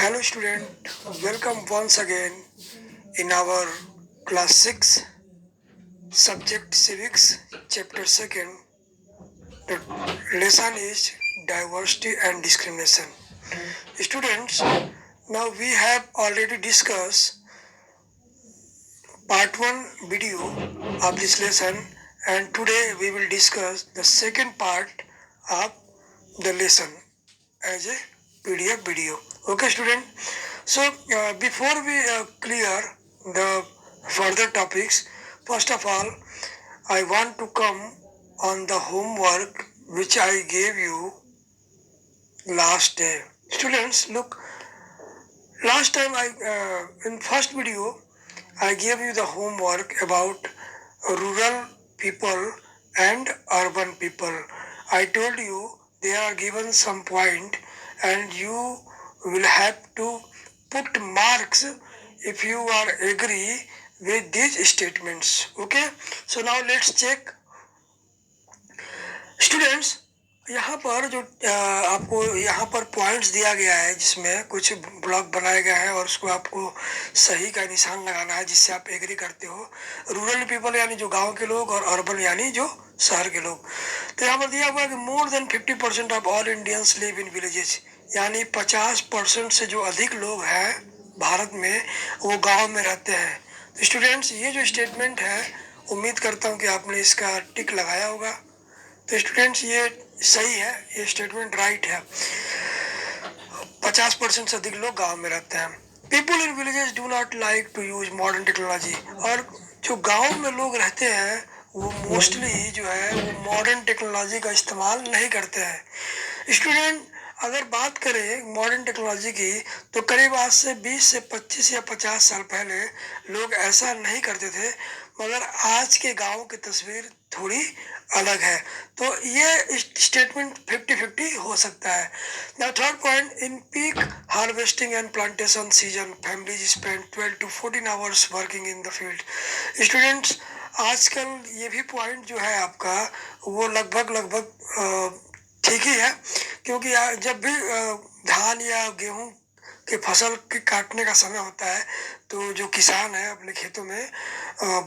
Hello student, welcome once again in our class 6 subject civics chapter 2nd. The lesson is diversity and discrimination. Students, now we have already discussed part 1 video of this lesson and today we will discuss the second part of the lesson as a PDF video. Okay student, so before we clear the further topics, first of all I want to come on the homework which I gave you last day. Students, look, last time in first video I gave you the homework about rural people and urban people. I told you they are given some point and you will have to put marks if you are agree with these statements. Okay, so now let's check. Students, यहाँ पर जो आपको यहाँ पर points दिया गया है जिसमें कुछ ब्लॉक बनाए गए हैं और उसको आपको सही का निशान लगाना है जिससे आप एग्री करते हो। रूरल पीपल यानी जो गांव के लोग और अर्बन यानी जो शहर के लोग। तो यहाँ पर दिया हुआ है कि more than 50% of all Indians live in villages, यानी 50% से जो अधिक लोग हैं भारत में वो गाँव में रहते हैं। तो स्टूडेंट्स, ये जो स्टेटमेंट है उम्मीद करता हूँ कि आपने इसका टिक लगाया होगा। तो स्टूडेंट्स, ये सही है, ये स्टेटमेंट राइट है। 50% से अधिक लोग गांव में रहते हैं। People in villages do not like to use modern technology, और जो गांव में लोग रहते हैं वो मोस्टली जो है वो मॉडर्न टेक्नोलॉजी का इस्तेमाल नहीं करते हैं। स्टूडेंट, अगर बात करें मॉडर्न टेक्नोलॉजी की तो करीब आज से 20 से 25 या 50 साल पहले लोग ऐसा नहीं करते थे, मगर आज के गांव की तस्वीर थोड़ी अलग है। तो ये स्टेटमेंट 50-50 हो सकता है। Now third point, in peak harvesting and plantation season families spend 12 to 14 hours working in the field. Students, आजकल ये भी पॉइंट जो है आपका वो लगभग ठीक ही है, क्योंकि जब भी धान या गेहूं के फसल के काटने का समय होता है तो जो किसान है अपने खेतों में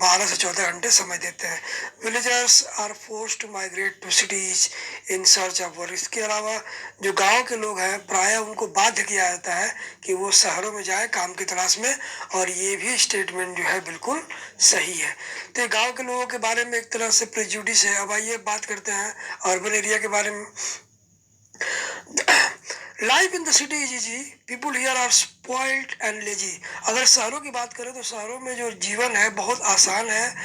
12 से 14 घंटे समय देते हैं। Villagers are forced to migrate to cities in search of work. इसके अलावा जो गांव के लोग हैं प्रायः उनको बाध्य किया जाता है कि वो शहरों में जाए काम की तलाश में, और ये भी स्टेटमेंट जो है बिल्कुल सही है। तो गांव के लोगों के बारे में एक तरह से प्रेजुडिस है। अब आइए बात करते हैं अर्बन एरिया के बारे में। Life in the city is easy, people here are spoiled and lazy. अगर शहरों की बात करें तो शहरों में जो जीवन है बहुत आसान है,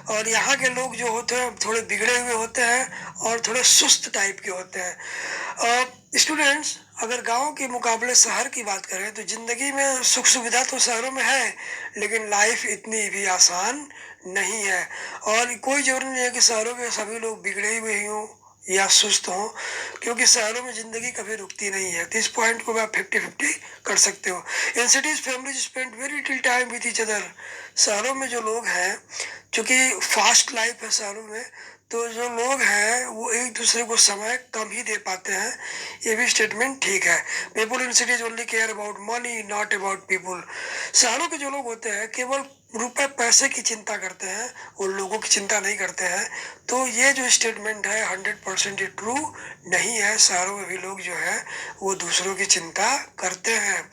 और यहाँ के लोग जो होते हैं थोड़े बिगड़े हुए होते हैं और थोड़े सुस्त टाइप के होते हैं। स्टूडेंट्स, अगर गांव के मुकाबले शहर की बात करें तो जिंदगी में सुख सुविधा तो शहरों में है, लेकिन लाइफ इतनी भी आसान नहीं है। और कोई जरूरी नहीं है कि शहरों के सभी लोग बिगड़े हुए ही हों या सुस्त हों, क्योंकि शहरों में जिंदगी कभी रुकती नहीं है। तो इस पॉइंट को आप 50-50 कर सकते हो। In cities families spend very little time with each other. शहरों में जो लोग हैं, चूंकि फास्ट लाइफ है शहरों में, तो जो लोग हैं वो एक दूसरे को समय कम ही दे पाते हैं। ये भी स्टेटमेंट ठीक है। People in cities only care about money not about people. शहरों के जो लोग होते हैं केवल रुपए पैसे की चिंता करते हैं, वो लोगों की चिंता नहीं करते हैं। तो ये जो स्टेटमेंट है 100% ये ट्रू नहीं है। शहरों में भी लोग जो है वो दूसरों की चिंता करते हैं।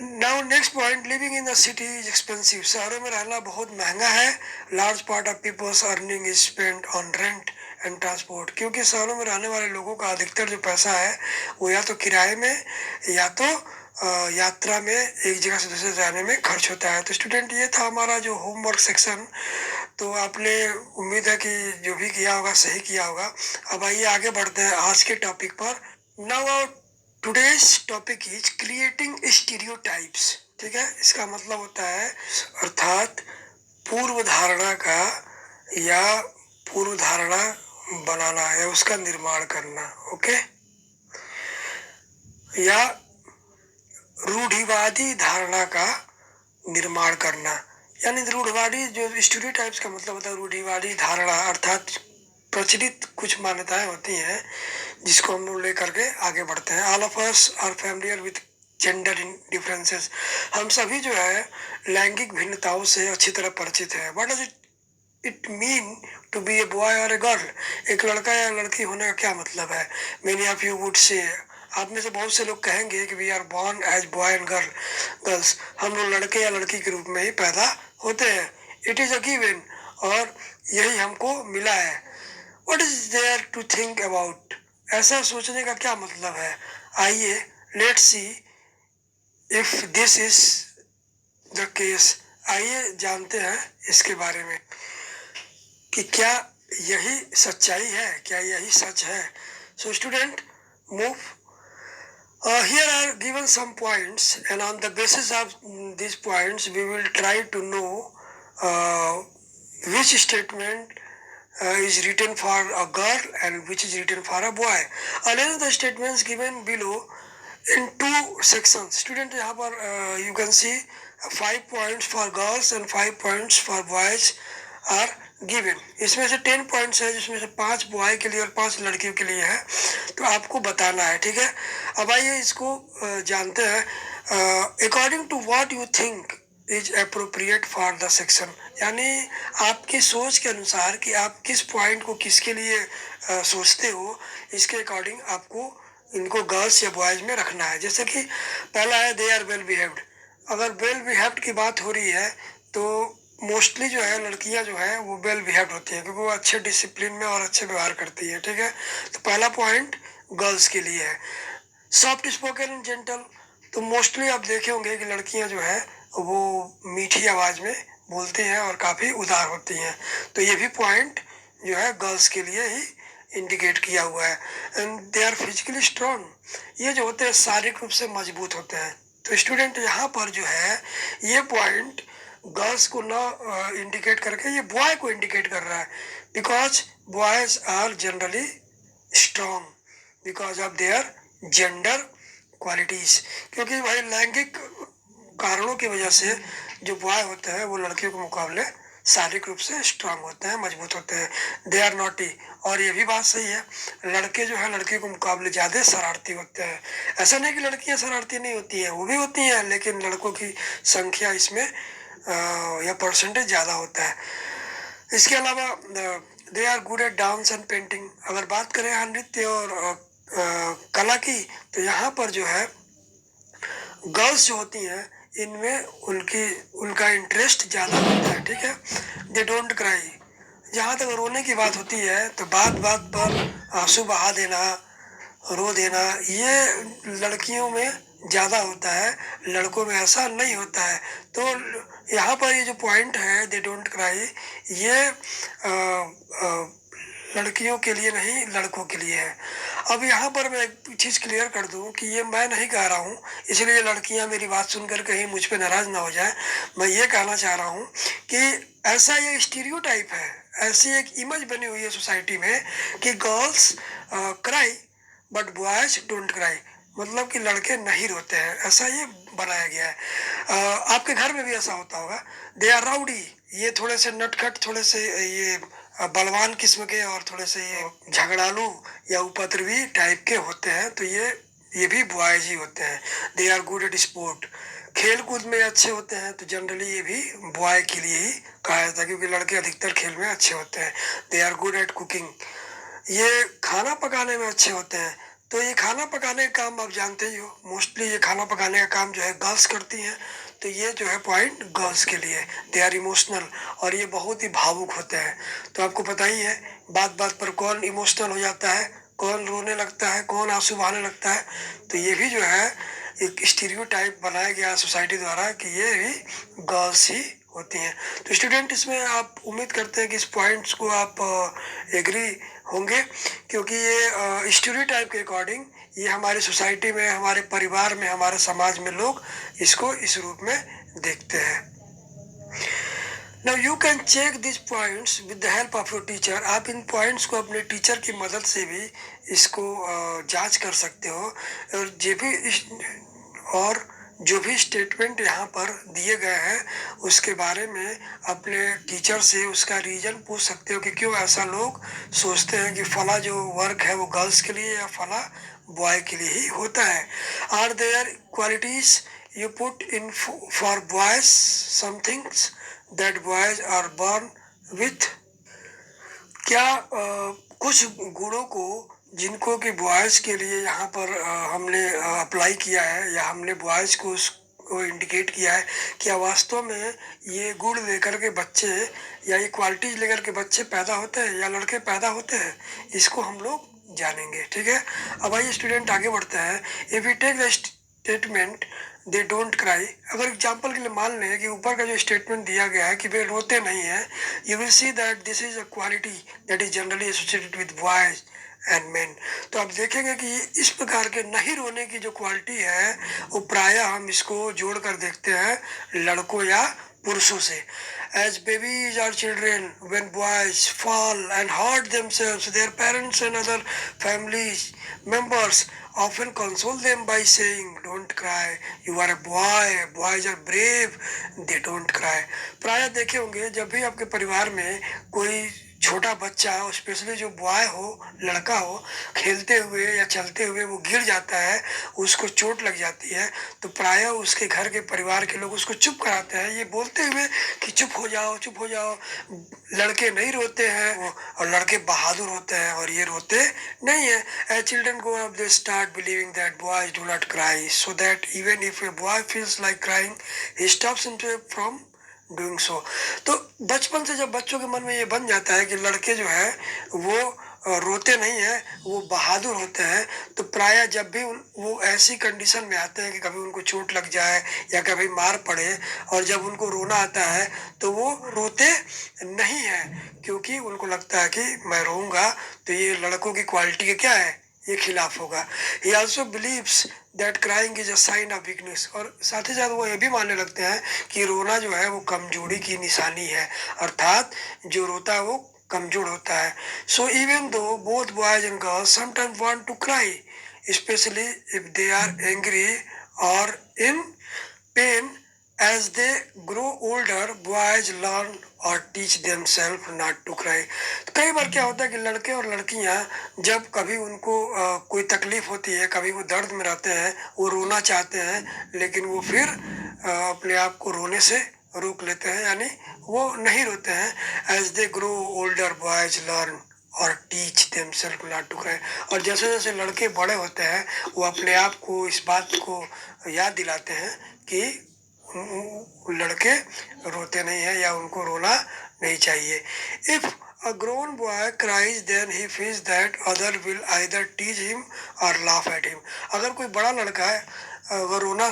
Now next point, living in the city is expensive. शहरों में रहना बहुत महंगा है। Large part of people's earning is spent on rent and transport, क्योंकि शहरों में रहने वाले लोगों का अधिकतर जो पैसा है वो या तो किराए में या तो यात्रा में एक जगह से दूसरे जाने में खर्च होता है। तो स्टूडेंट, ये था हमारा जो होमवर्क सेक्शन। तो आपने उम्मीद है कि जो भी किया होगा सही किया होगा। अब आइए आगे बढ़ते हैं आज के टॉपिक पर। Now today's topic is creating stereotypes. ठीक है, इसका मतलब होता है अर्थात पूर्व धारणा का या पूर्व धारणा बनाना या उसका निर्माण करना। ओके, या रूढ़िवादी धारणा का निर्माण करना, यानी रूढ़िवादी जो स्टीरियोटाइप्स का मतलब होता है रूढ़िवादी धारणा, अर्थात प्रचलित कुछ मान्यताएं होती हैं जिसको हम लोग लेकर के आगे बढ़ते हैं। All of us are familiar with gender differences. हम सभी जो है लैंगिक भिन्नताओं से अच्छी तरह परिचित है। What does it mean to be a boy or a girl? एक लड़का या लड़की होने का क्या मतलब है? Many of you would say, आप में से बहुत से लोग कहेंगे कि we are born as boy and girls, हम लोग लड़के या लड़की के रूप में ही पैदा होते हैं। इट इज अ गिवन, और यही हमको मिला है। What is there to think about? ऐसा सोचने का क्या मतलब है? आइए let's see if this is the case. आइए जानते हैं इसके बारे में कि क्या यही सच्चाई है, क्या यही सच है। So student, move. Here are given some points, and on the basis of these points we will try to know uh, which statement is written for a girl and which is written for a boy. Arrange the statements given below in two sections. Student, यहाँ पर you can see 5 points for girls and 5 points for boys are given. इसमें से 10 points है जिसमें से 5 boy के लिए और 5 लड़कियों के लिए है, तो आपको बताना है, ठीक है। अब आइए इसको जानते हैं। According to what you think is appropriate for the section, यानी आपकी सोच के अनुसार कि आप किस पॉइंट को किसके लिए सोचते हो, इसके अकॉर्डिंग आपको इनको गर्ल्स या बॉयज में रखना है। जैसे कि पहला है दे आर वेल बिहेव्ड। अगर वेल बिहेव्ड की बात हो रही है तो मोस्टली जो है लड़कियां जो है वो वेल बिहेव्ड होती हैं, क्योंकि वो अच्छे डिसिप्लिन में और अच्छे व्यवहार करती हैं, ठीक है। तो पहला पॉइंट गर्ल्स के लिए है। सॉफ्ट स्पोकन एंड जेंटल, तो मोस्टली आप देखे होंगे कि लड़कियां जो है वो मीठी आवाज में बोलती हैं और काफी उदार होती हैं, तो ये भी पॉइंट जो है गर्ल्स के लिए ही इंडिकेट किया हुआ है। And they are physically strong, ये जो होते हैं शारीरिक रूप से मजबूत होते हैं। तो स्टूडेंट यहाँ पर जो है ये पॉइंट गर्ल्स को ना इंडिकेट करके ये बॉय को इंडिकेट कर रहा है, because boys are generally strong because of their gender qualities. क्योंकि भाई लैंगिक कारणों की वजह से जो बॉय होते हैं वो लड़कियों के मुकाबले शारीरिक रूप से स्ट्रांग होते हैं, मजबूत होते हैं। दे आर नॉटी, और ये भी बात सही है, लड़के जो है लड़के के मुकाबले ज़्यादा शरारती होते हैं। ऐसा नहीं कि लड़कियां शरारती नहीं होती हैं, वो भी होती हैं, लेकिन लड़कों की संख्या इसमें या परसेंटेज ज़्यादा होता है। इसके अलावा they are good at dance and painting. अगर बात करें यहाँ नृत्य और कला की, तो यहाँ पर जो है गर्ल्स जो होती हैं इनमें उनका इंटरेस्ट ज़्यादा होता है, ठीक है। दे डोंट क्राई, जहाँ तक रोने की बात होती है तो बात बात पर आंसू बहा देना, रो देना, ये लड़कियों में ज़्यादा होता है, लड़कों में ऐसा नहीं होता है। तो यहाँ पर ये जो पॉइंट है दे डोंट क्राई, ये लड़कियों के लिए नहीं लड़कों के लिए है। अब यहाँ पर मैं एक चीज़ क्लियर कर दूँ कि ये मैं नहीं कह रहा हूँ, इसलिए लड़कियाँ मेरी बात सुनकर कहीं मुझ पे नाराज़ ना हो जाए। मैं ये कहना चाह रहा हूँ कि ऐसा ये स्टीरियोटाइप है, ऐसी एक इमेज बनी हुई है सोसाइटी में कि girls cry but boys don't cry, मतलब कि लड़के नहीं रोते हैं, ऐसा ये बनाया गया है। आपके घर में भी ऐसा होता होगा। दे आर राउडी, ये थोड़े से नटखट, थोड़े से ये बलवान किस्म के और थोड़े से ये झगड़ालू या उपद्रवी टाइप के होते हैं, तो ये भी बॉयज ही होते हैं। They are good at sport, खेल कूद में अच्छे होते हैं, तो जनरली ये भी बॉय के लिए ही कहा जाता है, क्योंकि लड़के अधिकतर खेल में अच्छे होते हैं। They are good at cooking, ये खाना पकाने में अच्छे होते हैं। तो ये खाना पकाने का काम आप जानते ही हो, मोस्टली ये खाना पकाने का काम जो है गर्ल्स करती हैं, तो ये जो है पॉइंट गर्ल्स के लिए। दे आर इमोशनल, और ये बहुत ही भावुक होते हैं। तो आपको पता ही है बात बात पर कौन इमोशनल हो जाता है, कौन रोने लगता है, कौन आंसू बहाने लगता है। तो ये भी जो है एक स्टीरियोटाइप बनाया गया सोसाइटी द्वारा कि ये भी गर्ल्स ही होती हैं। तो स्टूडेंट, इसमें आप उम्मीद करते हैं कि इस पॉइंट्स को आप एग्री होंगे, क्योंकि ये स्टीरियोटाइप के अकॉर्डिंग ये हमारी सोसाइटी में, हमारे परिवार में, हमारे समाज में लोग इसको इस रूप में देखते हैं। Now you can check these points with the help of your teacher. आप इन पॉइंट्स को अपने टीचर की मदद से भी इसको जांच कर सकते हो, और जो भी स्टेटमेंट यहाँ पर दिए गए हैं उसके बारे में अपने टीचर से उसका रीज़न पूछ सकते हो कि क्यों ऐसा लोग सोचते हैं कि फला जो वर्क है वो गर्ल्स के लिए या फला बॉय के लिए ही होता है। Are there qualities you put in for boys, some things that boys are born with. क्या कुछ गुणों को जिनको कि बॉयज़ के लिए यहाँ पर हमने अप्लाई किया है या हमने बॉयज़ को उसको इंडिकेट किया है, क्या वास्तव में ये गुण लेकर के बच्चे या ये क्वालिटीज लेकर के बच्चे पैदा होते हैं या लड़के पैदा होते हैं, इसको हम लोग जानेंगे। ठीक है, अब आइए स्टूडेंट आगे बढ़ते हैं। If you take the statement they don't cry, अगर एग्जाम्पल के लिए मान लें कि ऊपर का जो स्टेटमेंट दिया गया है कि वे रोते नहीं हैं, you will see that this is a quality that is generally associated with boys and main. तो आप देखेंगे कि इस प्रकार के नहीं रोने की जो क्वालिटी है वो प्रायः हम इसको जोड़ कर देखते हैं लड़कों या पुरुषों से। As babies or children, when boys fall and hurt themselves, their parents and other families members often console them by saying, "Don't cry, you are a boy. Boys are brave. They don't cry." प्रायः देखे होंगे जब भी आपके परिवार में कोई छोटा बच्चा हो, स्पेशली जो बॉय हो, लड़का हो, खेलते हुए या चलते हुए वो गिर जाता है, उसको चोट लग जाती है, तो प्रायः उसके घर के परिवार के लोग उसको चुप कराते हैं, ये बोलते हुए कि चुप हो जाओ, चुप हो जाओ, लड़के नहीं रोते हैं और लड़के बहादुर होते हैं और ये रोते नहीं है। As children grow up they start believing that boys do not cry, so that even if a boy feels like crying he stops himself from doing so. तो बचपन से जब बच्चों के मन में ये बन जाता है कि लड़के जो है वो रोते नहीं हैं, वो बहादुर होते हैं, तो प्रायः जब भी वो ऐसी कंडीशन में आते हैं कि कभी उनको चोट लग जाए या कभी मार पड़े और जब उनको रोना आता है तो वो रोते नहीं हैं, क्योंकि उनको लगता है कि मैं रोऊंगा तो ये लड़कों की क्वालिटी के क्या है, ये खिलाफ होगा। He also believes that crying is a sign of weakness, और साथ ही साथ वो ये भी मानने लगते हैं कि रोना जो है वो कमजोरी की निशानी है, अर्थात जो रोता है वो कमजोर होता है। So even though both boys and girls sometimes want to cry, specially if they are angry और in pain, as they grow older boys learn or teach themselves not to cry। तो कई बार क्या होता है कि लड़के और लड़कियां जब कभी उनको कोई तकलीफ होती है, कभी वो दर्द में रहते हैं, वो रोना चाहते हैं, लेकिन वो फिर अपने आप को रोने से रोक लेते हैं, यानी वो नहीं रोते हैं। as they grow older boys learn और teach themselves not to cry, और जैसे जैसे लड़के बड़े होते हैं वो अपने आप को इस बात को याद दिलाते हैं कि लड़के रोते नहीं हैं या उनको रोना नहीं चाहिए। If a grown boy cries then he feels that other will either teach him or laugh at him, अगर कोई बड़ा लड़का है अगर रोना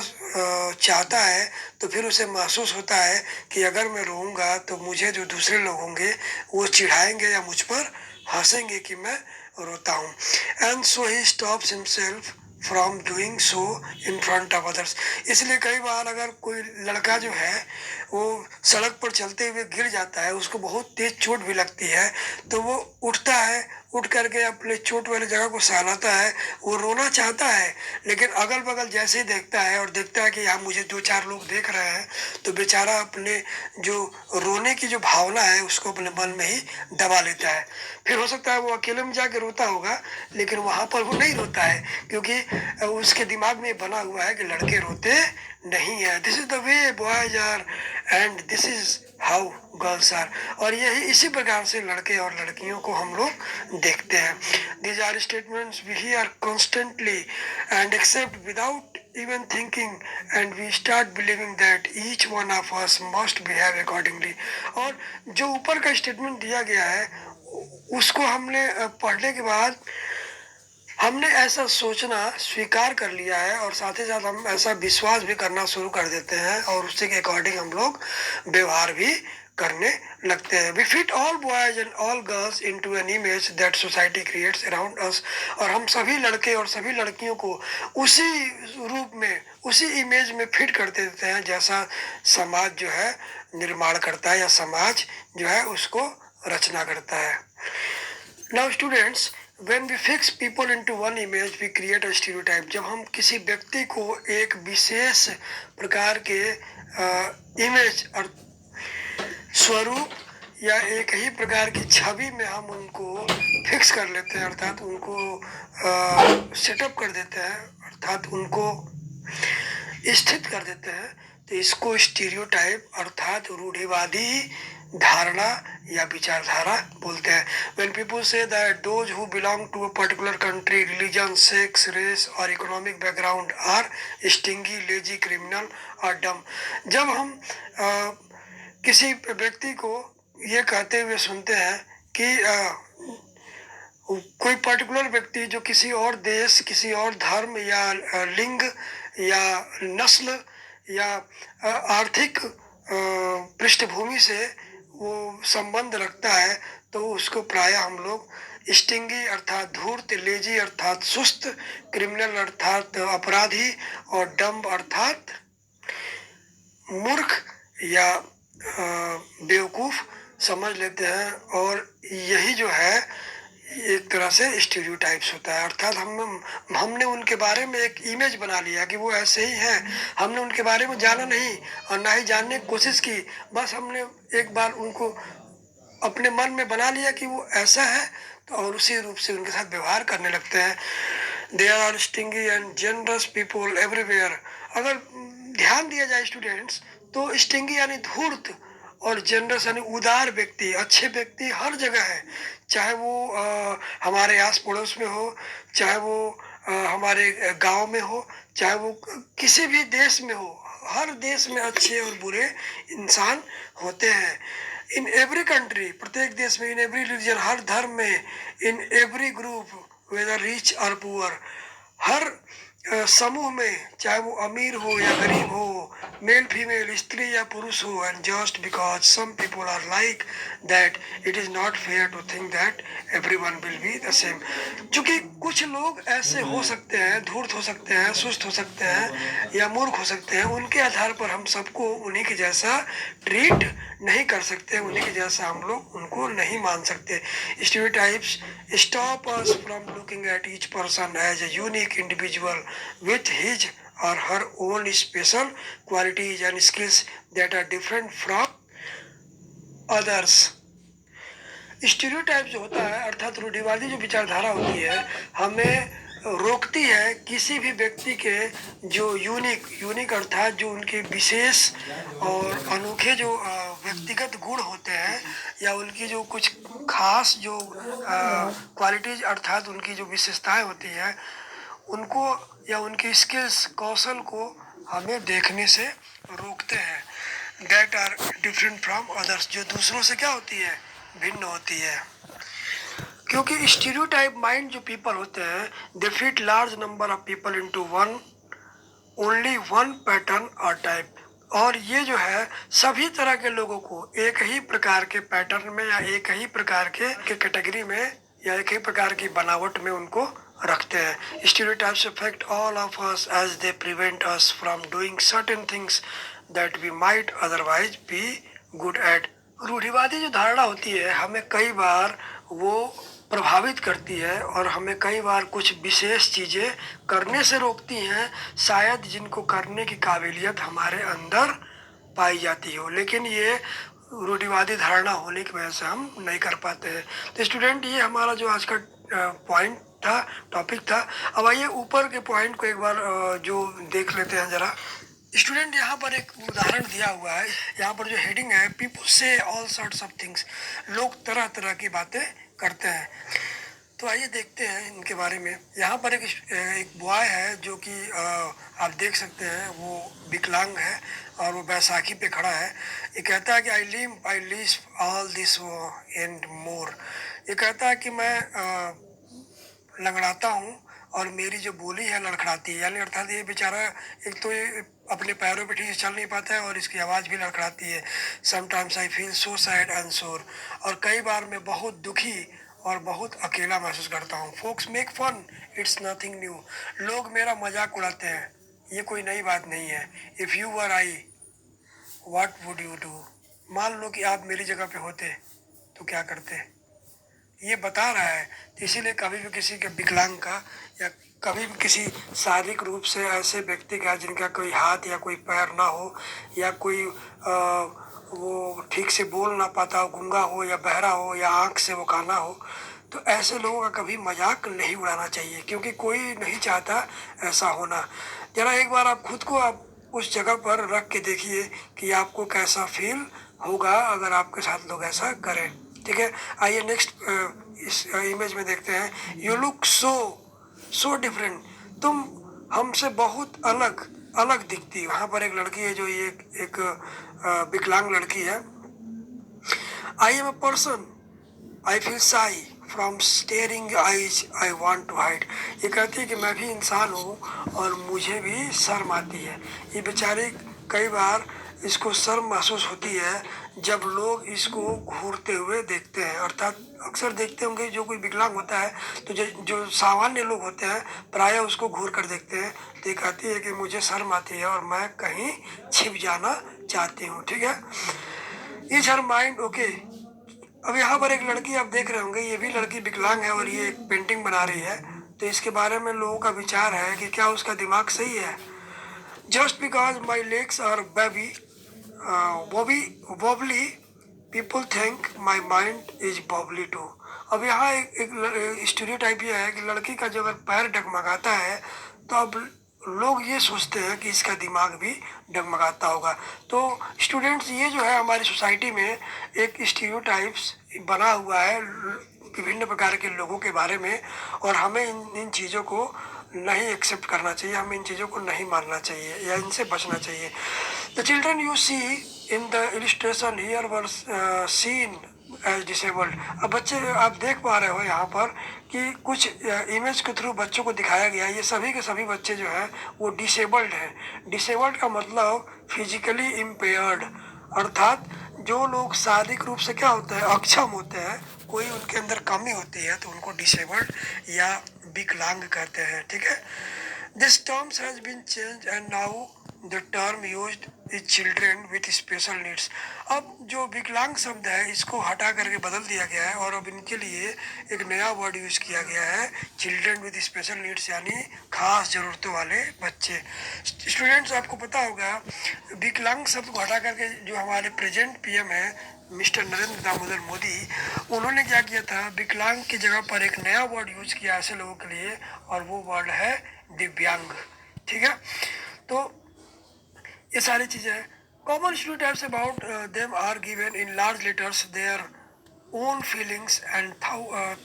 चाहता है तो फिर उसे महसूस होता है कि अगर मैं रोऊंगा तो मुझे जो दूसरे लोग होंगे वो चिढ़ाएंगे या मुझ पर हंसेंगे कि मैं रोता हूँ। And so he stops himself from doing so in front of others, इसलिए कई बार अगर कोई लड़का जो है वो सड़क पर चलते हुए गिर जाता है, उसको बहुत तेज चोट भी लगती है, तो वो उठता है, उठ करके अपने चोट वाली जगह को सहलाता है, वो रोना चाहता है, लेकिन अगल बगल जैसे ही देखता है और देखता है कि यहाँ मुझे दो चार लोग देख रहे हैं, तो बेचारा अपने जो रोने की जो भावना है उसको अपने मन में ही दबा लेता है। फिर हो सकता है वो अकेले में जाके रोता होगा, लेकिन वहां पर वो नहीं रोता है, क्योंकि उसके दिमाग में बना हुआ है कि लड़के रोते नहीं है। This is the way boys are and this is how girls are, और यही इसी प्रकार से लड़के और लड़कियों को हम लोग देखते हैं। These are statements we hear constantly and accept without even thinking, and we start believing that each one of us must behave accordingly। और जो ऊपर का स्टेटमेंट दिया गया है उसको हमने पढ़ने के बाद हमने ऐसा सोचना स्वीकार कर लिया है और साथ ही साथ हम ऐसा विश्वास भी करना शुरू कर देते हैं और उसी के अकॉर्डिंग हम लोग व्यवहार भी करने लगते हैं। We fit all boys and all girls into an image that society creates around us, और हम सभी लड़के और सभी लड़कियों को उसी रूप में उसी इमेज में फिट कर देते हैं जैसा समाज जो है निर्माण करता है या समाज जो है उसको रचना करता है। Now students, when we fix people into one image we create a stereotype। जब हम किसी व्यक्ति को एक विशेष प्रकार के इमेज और स्वरूप या एक ही प्रकार की छवि में हम उनको फिक्स कर लेते हैं, अर्थात उनको सेटअप कर देते हैं, अर्थात उनको स्थित कर देते हैं, तो इसको स्टीरियोटाइप अर्थात रूढ़िवादी धारणा या विचारधारा बोलते हैं। When people say that those who belong to a particular country, religion, sex, race or economic background are stingy, lazy, criminal or dumb, जब हम किसी व्यक्ति को ये कहते हुए सुनते हैं कि कोई पर्टिकुलर व्यक्ति जो किसी और देश, किसी और धर्म या लिंग या नस्ल या आर्थिक पृष्ठभूमि से वो संबंध रखता है, तो उसको प्रायः हम लोग स्टिंगी अर्थात धूर्त, लेजी अर्थात सुस्त, क्रिमिनल अर्थात अपराधी और डम्ब अर्थात मूर्ख या बेवकूफ़ समझ लेते हैं। और यही जो है एक तरह से स्टीरियोटाइप्स होता है, अर्थात हमने उनके बारे में एक इमेज बना लिया कि वो ऐसे ही हैं। हमने उनके बारे में जाना नहीं और ना ही जानने की कोशिश की, बस हमने एक बार उनको अपने मन में बना लिया कि वो ऐसा है, तो और उसी रूप से उनके साथ व्यवहार करने लगते हैं। There are stingy and generous people everywhere. अगर ध्यान दिया जाए स्टूडेंट्स, तो स्टिंगी यानी धूर्त और जनरस यानी उदार व्यक्ति, अच्छे व्यक्ति हर जगह है, चाहे वो हमारे आस पड़ोस में हो, चाहे वो हमारे गांव में हो, चाहे वो किसी भी देश में हो। हर देश में अच्छे और बुरे इंसान होते हैं। इन एवरी कंट्री, प्रत्येक देश में, इन एवरी रिलीजन, हर धर्म में, in every group whether rich और पुअर, हर समूह में, चाहे वो अमीर हो या गरीब हो, मेल फीमेल, स्त्री या पुरुष हो, and just because some people are like that it is not fair to think that everyone will be the same. क्योंकि कुछ लोग ऐसे हो सकते हैं, धूर्त हो सकते हैं, सुस्त हो सकते हैं या मूर्ख हो सकते हैं, उनके आधार पर हम सबको उन्हीं के जैसा ट्रीट नहीं कर सकते, उन्हीं के जैसा हम लोग उनको नहीं मान सकते। Stereotypes stop us from looking at each person as a unique individual with his or her own special qualities and skills that are different from others। Stereotype जो होता है अर्थात रूढ़िवादी जो विचारधारा होती है, हमें रोकती है किसी भी व्यक्ति के जो यूनिक अर्थात जो उनके विशेष और अनोखे जो व्यक्तिगत गुण होते हैं, या उनकी जो कुछ खास जो क्वालिटीज अर्थात उनकी जो विशेषताएं होती हैं, उनको या उनकी स्किल्स, कौशल को हमें देखने से रोकते हैं। That are different from others, जो दूसरों से क्या होती है, भिन्न होती है। क्योंकि स्टीरियोटाइप माइंड जो पीपल होते हैं, दे fit large number of people into one only one pattern और टाइप। और ये जो है सभी तरह के लोगों को एक ही प्रकार के पैटर्न में या एक ही प्रकार के कैटेगरी में या एक ही प्रकार की बनावट में उनको रखते हैं। Stereotypes affect all of us as they prevent us from doing certain things that we might otherwise be good at. रूढ़िवादी जो धारणा होती है, हमें कई बार वो प्रभावित करती है और हमें कई बार कुछ विशेष चीज़ें करने से रोकती हैं, शायद जिनको करने की काबिलियत हमारे अंदर पाई जाती हो, लेकिन ये रूढ़िवादी धारणा होने की वजह से हम नहीं कर पाते हैं। तो स्टूडेंट, ये हमारा जो आज का पॉइंट था, टॉपिक था। अब आइए ऊपर के पॉइंट को एक बार जो देख लेते हैं ज़रा। स्टूडेंट, यहाँ पर एक उदाहरण दिया हुआ है, यहाँ पर जो हेडिंग है, पीपल से ऑल सॉर्ट्स ऑफ थिंग्स, लोग तरह तरह की बातें करते हैं। तो आइए देखते हैं इनके बारे में। यहाँ पर एक बॉय है जो कि आप देख सकते हैं वो विकलांग है और वो बैसाखी पे खड़ा है। ये कहता है कि I leave all this and more. ये कहता है कि मैं लंगड़ाता हूँ और मेरी जो बोली है लड़खड़ाती है, यानी अर्थात ये बेचारा एक तो ये अपने पैरों पे ठीक से चल नहीं पाता है और इसकी आवाज़ भी लड़खड़ाती है। Sometimes I feel so sad and सोर, और कई बार मैं बहुत दुखी और बहुत अकेला महसूस करता हूँ। Folks make fun, it's nothing new. लोग मेरा मजाक उड़ाते हैं, ये कोई नई बात नहीं है। If you were I what would you do. मान लो कि आप मेरी जगह पे होते तो क्या करते, ये बता रहा है। तो इसीलिए कभी भी किसी के विकलांग का या कभी भी किसी शारीरिक रूप से ऐसे व्यक्ति का जिनका कोई हाथ या कोई पैर ना हो या कोई वो ठीक से बोल ना पाता हो, गूंगा हो या बहरा हो या आँख से वो काना हो, तो ऐसे लोगों का कभी मजाक नहीं उड़ाना चाहिए, क्योंकि कोई नहीं चाहता ऐसा होना। ज़रा एक बार आप खुद को आप उस जगह पर रख के देखिए कि आपको कैसा फील होगा अगर आपके साथ लोग ऐसा करें। ठीक है, आइए नेक्स्ट इस इमेज में देखते हैं। यू लुक सो डिफरेंट, तुम हमसे बहुत अलग अलग दिखती है। वहाँ पर एक लड़की है जो ये एक विकलांग लड़की है। I am a person, I feel shy from staring eyes I want to hide. ये कहती है कि मैं भी इंसान हूँ और मुझे भी शर्म आती है। ये बेचारी कई बार इसको शर्म महसूस होती है जब लोग इसको घूरते हुए देखते हैं। अर्थात अक्सर देखते होंगे जो कोई विकलांग होता है तो जो सामान्य लोग होते हैं प्रायः उसको घूर कर देखते हैं। तो ये कहती है कि मुझे शर्म आती है और मैं कहीं छिप जाना चाहती हूँ। ठीक है, इज हर माइंड ओके। अब यहाँ पर एक लड़की आप देख रहे होंगे, ये भी लड़की विकलांग है और ये एक पेंटिंग बना रही है। तो इसके बारे में लोगों का विचार है कि क्या उसका दिमाग सही है। Just because my legs are wobbly people think my mind is wobbly too. अब यहाँ एक स्टीरियोटाइप ये है कि लड़की का जो अगर पैर डगमगाता है तो अब लोग ये सोचते हैं कि इसका दिमाग भी डगमगाता होगा। तो स्टूडेंट्स, ये जो है हमारी सोसाइटी में एक स्टीरियोटाइप्स बना हुआ है विभिन्न प्रकार के लोगों के बारे में, और हमें इन चीज़ों को नहीं एक्सेप्ट करना चाहिए, हमें इन चीज़ों को नहीं मानना चाहिए या इनसे बचना चाहिए। The children you see in the illustration here were seen as disabled. अब बच्चे आप देख पा रहे हो यहाँ पर कि कुछ इमेज के थ्रू बच्चों को दिखाया गया है। ये सभी के सभी बच्चे जो हैं वो डिसेबल्ड हैं। डिसेबल्ड का मतलब फिजिकली इम्पेयर्ड, अर्थात जो लोग शारीरिक रूप से क्या होते हैं, अक्षम होते हैं, कोई उनके अंदर कमी होती है तो उनको डिसेबल्ड या विकलांग कहते हैं। ठीक है, this terms has been change and now the term used is children with special needs. अब जो विकलांग शब्द है इसको हटा करके बदल दिया गया है और अब इनके लिए एक नया वर्ड यूज किया गया है, चिल्ड्रेन विद स्पेशल नीड्स, यानी खास जरूरतों वाले बच्चे। स्टूडेंट्स, आपको पता होगा विकलांग शब्द को हटा करके जो हमारे प्रेजेंट पीएम है मिस्टर नरेंद्र दामोदर मोदी, उन्होंने क्या किया था, विकलांग की जगह पर एक नया वर्ड यूज किया ऐसे लोगों के लिए, और वो वर्ड है दिव्यांग। ठीक है, तो ये सारी चीज़ें हैं। Common stereotypes about them are given in large letters, their own feelings and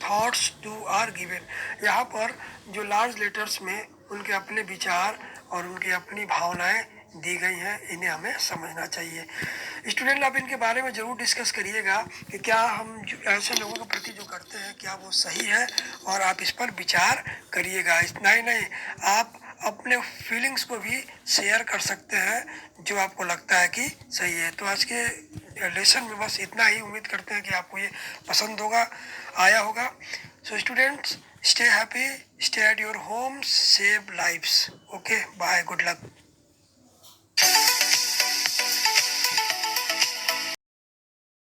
thoughts too are given. यहाँ पर जो लार्ज लेटर्स में उनके अपने विचार और उनकी अपनी भावनाएं दी गई हैं, इन्हें हमें समझना चाहिए। स्टूडेंट, आप इनके बारे में ज़रूर डिस्कस करिएगा कि क्या हम ऐसे लोगों के प्रति जो करते हैं क्या वो सही है, और आप इस पर विचार करिएगा। इतना ही नहीं, आप अपने फीलिंग्स को भी शेयर कर सकते हैं जो आपको लगता है कि सही है। तो आज के लेसन में बस इतना ही। उम्मीद करते हैं कि आपको ये पसंद होगा, आया होगा। So students, stay happy, stay at your home, save lives. Okay, bye, good luck.